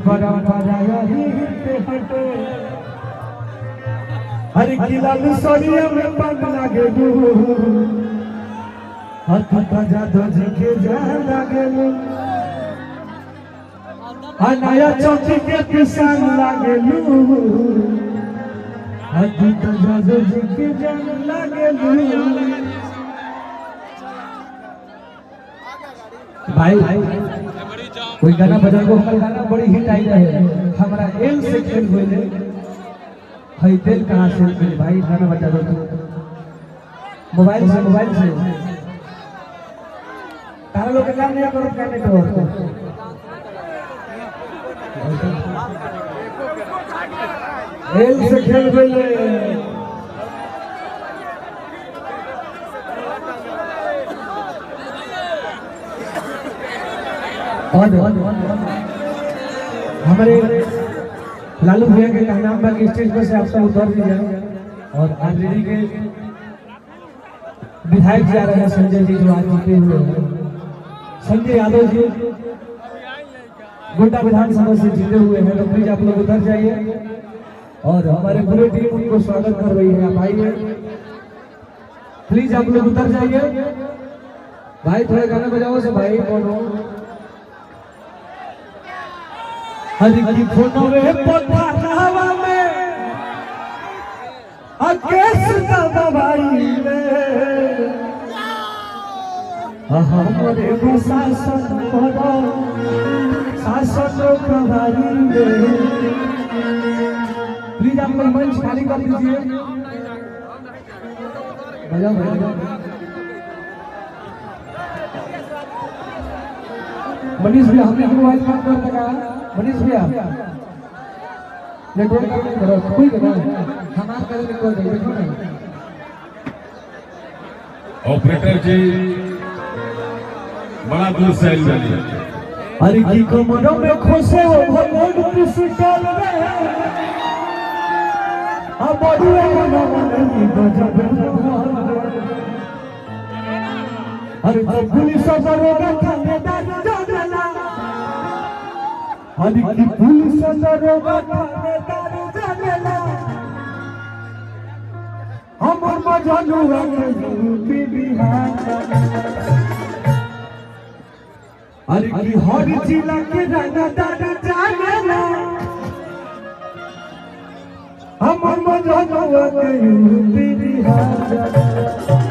परंपरा हटे हर किलाल सोनिया में पग लागे हाथ बजा दो जिके जान लागे नया चौकी के किसान लागे हाथ बजा दो जिके जान लागे भाई कोई गाना बजा को हमारा गाना बड़ी हिट आई रहे हमारा एल से खेल हुए है तेल कहाँ से खेल भाई गाना बजा दो मोबाइल से तारा लोग काम नहीं करो क्या नेटवर्क एल से खेल हुए हमारे लालू भैया के नाम पर स्टेज पर से आप सब उतर दीजिए और आरजेडी के विधायक जा रहे हैं संजय जी जो आज जीते हुए हैं संजय यादव जी गोड्डा विधानसभा से जीते हुए हैं तो प्लीज आप लोग उतर जाइए और हमारे पूरे टीम उनको स्वागत कर रही है। आप आइए प्लीज आप लोग उतर जाइए भाई थोड़ा गाना बजाओ से भाई कौन हो हरी की फोटोवे पठावा में अकेश दबाई में हमारे शासन करो शासन प्रभारी में प्लीज आप लोग मंच खाली कर दीजिए बजाओ मनीष भैया हमने मोबाइल काम करने का मनीष भैया नेटवर्क करो कोई ना हमारा कर कोई देखो नहीं ऑपरेटर जी बड़ा दूर से आई अरे की कमरों में खोसे वो भगवान पिस्टल में अब बड़ुआ मना नहीं गजब अरे तो पुलिस दरोगा थानेदार जाना अरे की पुलिस दरोगा थानेदार जाना हमर मजनुआ के यूपी बिहार अरे की हर जिला के रंगदार जाना हमर मजनुआ के यूपी बिहार